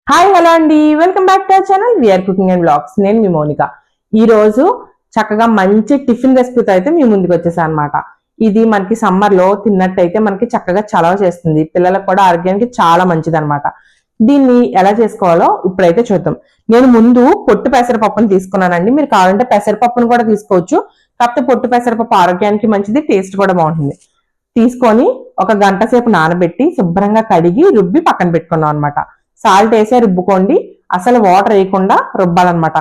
Hi hello అండి, welcome back to our channel VR cooking and blogs. నేను మీ మౌనిక. ఈ రోజు చక్కగా మంచి టిఫిన్ రెసిపీతో అయితే మీ ముందుకు వచ్చేసాను అనమాట. ఇది మనకి సమ్మర్ లో తిన్నట్టయితే మనకి చక్కగా చలవ చేస్తుంది, పిల్లలకు కూడా ఆరోగ్యానికి చాలా మంచిది అనమాట. దీన్ని ఎలా చేసుకోవాలో ఇప్పుడైతే చూద్దాం. నేను ముందు పొట్టు పెసరపప్పును తీసుకున్నానండి. మీరు కావాలంటే పెసరపప్పును కూడా తీసుకోవచ్చు, కాకపోతే పొట్టు పెసరపప్పు ఆరోగ్యానికి మంచిది, టేస్ట్ కూడా బాగుంటుంది. తీసుకొని ఒక గంట సేపు నానబెట్టి శుభ్రంగా కడిగి రుబ్బి పక్కన పెట్టుకున్నాం అనమాట. సాల్ట్ వేసే రుబ్బుకోండి, అసలు వాటర్ వేయకుండా రుబ్బాలన్నమాట.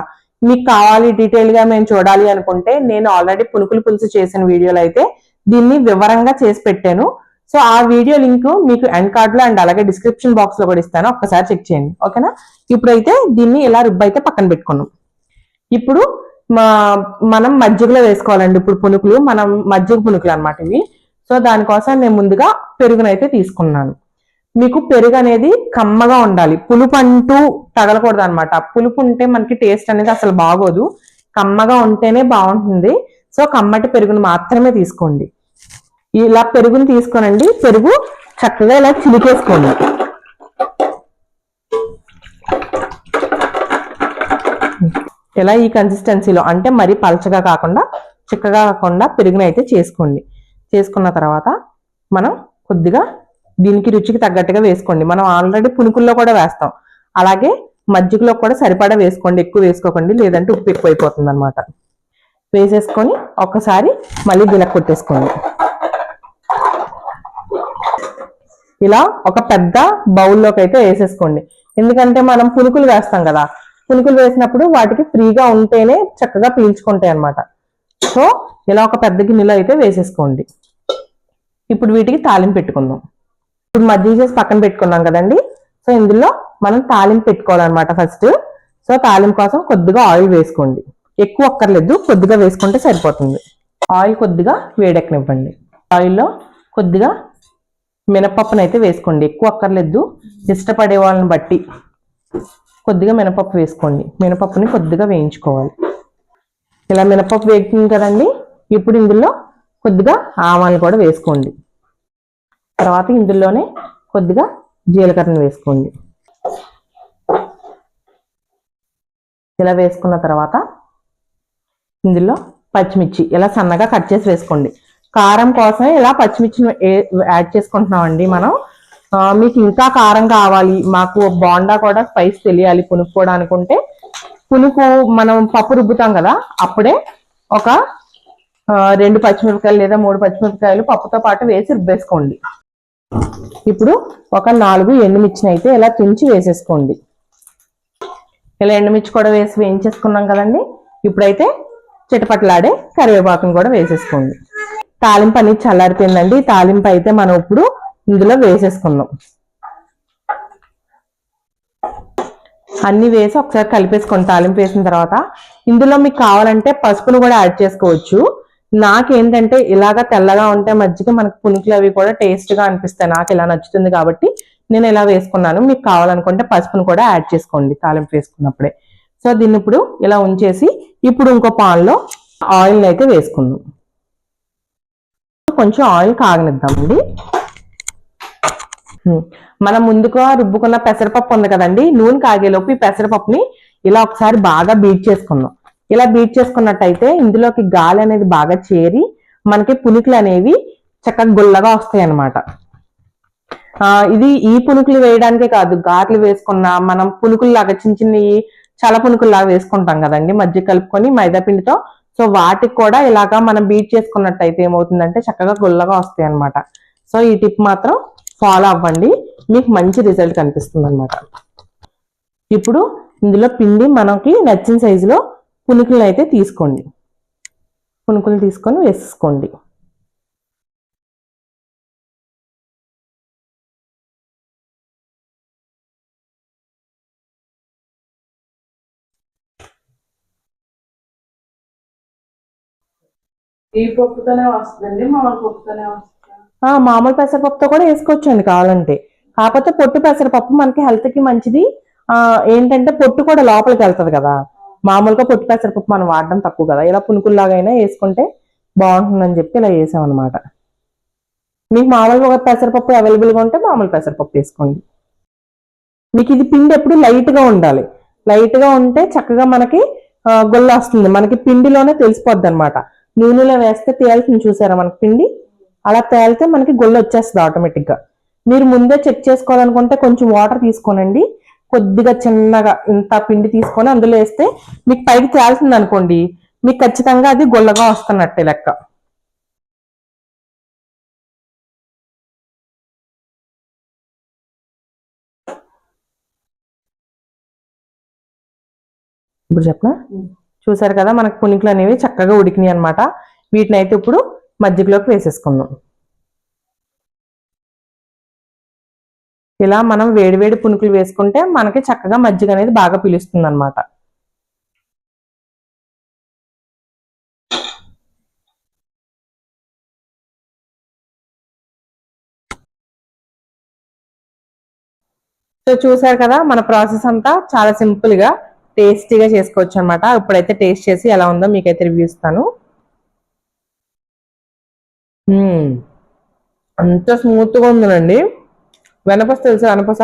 మీకు కావాలి డీటెయిల్ గా మేము చూడాలి అనుకుంటే నేను ఆల్రెడీ పునుకులు పులుసు చేసిన వీడియోలు అయితే దీన్ని వివరంగా చేసి పెట్టాను. సో ఆ వీడియో లింక్ మీకు ఎండ్ కార్డ్ లో అండ్ అలాగే డిస్క్రిప్షన్ బాక్స్ లో కూడా ఇస్తాను, ఒక్కసారి చెక్ చేయండి, ఓకేనా. ఇప్పుడైతే దీన్ని ఇలా రుబ్బు అయితే పక్కన పెట్టుకున్నాం. ఇప్పుడు మనం మజ్జిగలో వేసుకోవాలండి. ఇప్పుడు పునుకులు మనం మజ్జిగ పునుకులు అనమాట ఇవి. సో దానికోసం నేను ముందుగా పెరుగునైతే తీసుకున్నాను. మీకు పెరుగు అనేది కమ్మగా ఉండాలి, పులుపు అంటూ తగలకూడదు అనమాట. పులుపు ఉంటే మనకి టేస్ట్ అనేది అసలు బాగోదు, కమ్మగా ఉంటేనే బాగుంటుంది. సో కమ్మటి పెరుగును మాత్రమే తీసుకోండి. ఇలా పెరుగుని తీసుకోనండి, పెరుగు చక్కగా ఇలా చిలికేసుకోండి. ఇలా ఈ కన్సిస్టెన్సీలో, అంటే మరీ పలచగా కాకుండా చిక్కగా కాకుండా పెరుగుని అయితే చేసుకోండి. చేసుకున్న తర్వాత మనం కొద్దిగా దీనికి రుచికి తగ్గట్టుగా వేసుకోండి. మనం ఆల్రెడీ పునుకుల్లో కూడా వేస్తాం, అలాగే మజ్జిగలో కూడా సరిపడా వేసుకోండి, ఎక్కువ వేసుకోకండి, లేదంటే ఉప్పు ఎక్కువ అయిపోతుంది అనమాట. వేసేసుకొని ఒక్కసారి మళ్ళీ గిలక్ కొట్టేసుకోండి. ఇలా ఒక పెద్ద బౌల్లోకి అయితే వేసేసుకోండి, ఎందుకంటే మనం పునుకులు వేస్తాం కదా, పునుకులు వేసినప్పుడు వాటికి ఫ్రీగా ఉంటేనే చక్కగా పీల్చుకుంటాయి అనమాట. సో ఇలా ఒక పెద్ద గిన్నెలో అయితే వేసేసుకోండి. ఇప్పుడు వీటికి తాలింపు పెట్టుకుందాం. ఇప్పుడు మజ్జిగ చేసి పక్కన పెట్టుకున్నాం కదండి. సో ఇందులో మనం తాలింపు పెట్టుకోవాలన్నమాట ఫస్ట్. సో తాలింపు కోసం కొద్దిగా ఆయిల్ వేసుకోండి, ఎక్కువ అక్కర్లేదు, కొద్దిగా వేసుకుంటే సరిపోతుంది. ఆయిల్ కొద్దిగా వేడెక్కనివ్వండి. ఆయిల్లో కొద్దిగా మినపప్పును అయితే వేసుకోండి, ఎక్కువ అక్కర్లేదు, ఇష్టపడే వాళ్ళని బట్టి కొద్దిగా మినపప్పు వేసుకోండి. మినపప్పుని కొద్దిగా వేయించుకోవాలి. ఇలా మినపప్పు వేగుతుంది కదండి. ఇప్పుడు ఇందులో కొద్దిగా ఆవాలను కూడా వేసుకోండి. తర్వాత ఇందులోనే కొద్దిగా జీలకర్రను వేసుకోండి. ఇలా వేసుకున్న తర్వాత ఇందులో పచ్చిమిర్చి ఇలా సన్నగా కట్ చేసి వేసుకోండి. కారం కోసమే ఇలా పచ్చిమిర్చిని యాడ్ చేసుకుంటున్నామండి మనం. మీకు ఇంకా కారం కావాలి, మాకు బోండా కూడా స్పైస్ తెలియాలి పునుకు కూడా అనుకుంటే, పునుకు మనం పప్పు రుబ్బుతాం కదా, అప్పుడే ఒక 2 పచ్చిమిరపకాయలు లేదా 3 పచ్చిమిరపకాయలు పప్పుతో పాటు వేసి రుబ్బేసుకోండి. ఇప్పుడు ఒక 4 ఎండుమిర్చిని అయితే ఇలా తుంచి వేసేసుకోండి. ఇలా ఎండుమిర్చి కూడా వేసి వేయించేసుకున్నాం కదండి. ఇప్పుడైతే చిటపట్లాడే కరివేపాకును కూడా వేసేసుకోండి. తాలింపు అనేది చల్లారిపోయిందండి. తాలింపు అయితే మనం ఇప్పుడు ఇందులో వేసేసుకుందాం. అన్ని వేసి ఒకసారి కలిపేసుకోండి. తాలింపు వేసిన తర్వాత ఇందులో మీకు కావాలంటే పసుపును కూడా యాడ్ చేసుకోవచ్చు. నాకేంటంటే ఇలాగా తెల్లగా ఉంటే మజ్జిగ మనకు పునుకులు అవి కూడా టేస్ట్ గా అనిపిస్తాయి, నాకు ఇలా నచ్చుతుంది కాబట్టి నేను ఇలా వేసుకున్నాను. మీకు కావాలనుకుంటే పసుపును కూడా యాడ్ చేసుకోండి తాలింపు వేసుకున్నప్పుడే. సో దీన్ని ఇప్పుడు ఇలా ఉంచేసి ఇప్పుడు ఇంకో పాన్ లో ఆయిల్ అయితే వేసుకుందాం. కొంచెం ఆయిల్ కాగనిద్దామండి. మనం ముందుగా రుబ్బుకున్న పెసరపప్పు ఉంది కదండి, నూనె కాగేలోపు ఈ పెసరపప్పుని ఇలా ఒకసారి బాగా బీట్ చేసుకుందాం. ఇలా బీట్ చేసుకున్నట్టయితే ఇందులోకి గాలి అనేది బాగా చేరి మనకి పునుకులు అనేవి చక్కగా గుల్లగా వస్తాయి అన్నమాట. ఇది ఈ పునుకులు వేయడానికే కాదు, గారెలు వేసుకున్న మనం పునుకులు లాగా చిన్న చిన్నవి చల పునుకులు లాగా వేసుకుంటాం కదండి మజ్జిగ కలుపుకొని మైదా పిండితో. సో వాటికి కూడా ఇలాగా మనం బీట్ చేసుకున్నట్టయితే ఏమవుతుందంటే చక్కగా గుల్లగా వస్తాయి అనమాట. సో ఈ టిప్ మాత్రం ఫాలో అవ్వండి, మీకు మంచి రిజల్ట్ కనిపిస్తుంది అనమాట. ఇప్పుడు ఇందులో పిండి మనకి నచ్చిన సైజులో పునుకులను అయితే తీసుకోండి. పునుకులు తీసుకొని వేసుకోండి. ఈ పప్పుతోనే వస్తుందండి, మామూలు పప్పుతోనే వస్తుంది? మామూలు పెసరపప్పుతో కూడా వేసుకోవచ్చు అండి కావాలంటే, కాకపోతే పొట్టు పెసరపప్పు మనకి హెల్త్ కి మంచిది. ఏంటంటే పొట్టు కూడా లోపలికి వెళ్తుంది కదా, మామూలుగా పొట్టు పెసరపప్పు మనం వాడడం తక్కువ కదా, ఇలా పునుకుల్లాగైనా వేసుకుంటే బాగుంటుందని చెప్పి ఇలా వేసామన్నమాట. మీకు మామూలుగా పెసరపప్పు అవైలబుల్గా ఉంటే మామూలు పెసరపప్పు వేసుకోండి. మీకు ఇది పిండి ఎప్పుడు లైట్ గా ఉండాలి. లైట్ గా ఉంటే చక్కగా మనకి గొల్ల వస్తుంది. మనకి పిండిలోనే తెలిసిపోద్ది అనమాట. నూనెలో వేస్తే తేలుతుంది చూసారా మనకి పిండి, అలా తేలితే మనకి గొల్ల వచ్చేస్తుంది ఆటోమేటిక్ గా. మీరు ముందే చెక్ చేసుకోవాలనుకుంటే కొంచెం వాటర్ తీసుకోనండి, కొద్దిగా చిన్నగా ఇంత పిండి తీసుకొని అందులో వేస్తే మీకు పైకి తేలుతుంది అనుకోండి, మీకు ఖచ్చితంగా అది గొల్లగా వస్తున్నట్టే లెక్క. ఇప్పుడు చెప్పనా, చూసారు కదా మనకు పునుకులు అనేవి చక్కగా ఉడికినాయి అనమాట. వీటిని అయితే ఇప్పుడు మజ్జిగలోకి వేసేసుకుందాం. ఇలా మనం వేడివేడి పునుకులు వేసుకుంటే మనకి చక్కగా మజ్జిగ అనేది బాగా పిలుస్తుంది అనమాట. సో చూసారు కదా మన ప్రాసెస్ అంతా చాలా సింపుల్ గా టేస్టీగా చేసుకోవచ్చు అనమాట. ఇప్పుడైతే టేస్ట్ చేసి ఎలా ఉందో మీకైతే రివ్యూ ఇస్తాను. అంత స్మూత్ గా ఉందండి. వెనపస తెలుసా, వెనపస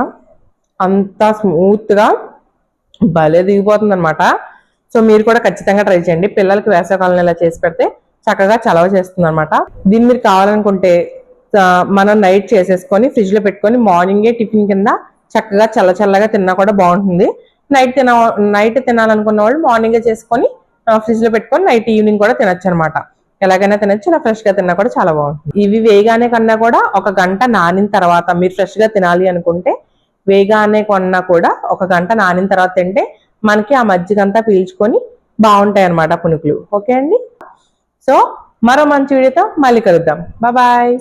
అంత స్మూత్ గా భలే దిగిపోతుంది అనమాట. సో మీరు కూడా ఖచ్చితంగా ట్రై చేయండి. పిల్లలకి వేసవకాలంలో ఇలా చేసి పెడితే చక్కగా చలవ చేస్తుంది అనమాట. దీన్ని మీరు కావాలనుకుంటే మనం నైట్ చేసేసుకొని ఫ్రిడ్జ్ లో పెట్టుకొని మార్నింగే టిఫిన్ కింద చక్కగా చల్లగా తిన్నా కూడా బాగుంటుంది. నైట్ తినాలనుకున్న వాళ్ళు మార్నింగే చేసుకొని ఫ్రిడ్జ్ లో పెట్టుకొని నైట్ ఈవినింగ్ కూడా తినొచ్చు అనమాట. ఎలాగైనా తినొచ్చు, ఇలా ఫ్రెష్ గా తిన్నా కూడా చాలా బాగుంటుంది. ఇవి వేగానే కన్నా కూడా 1 గంట నానిన తర్వాత మీరు ఫ్రెష్ గా తినాలి అనుకుంటే వేగానే కొన్నా కూడా 1 గంట నానిన తర్వాత తింటే మనకి ఆ మజ్జిగంతా పీల్చుకొని బాగుంటాయి అనమాట పునుకులు. ఓకే అండి, సో మరో మంచి వీడియోతో మళ్ళీ కలుద్దాం. బాయ్.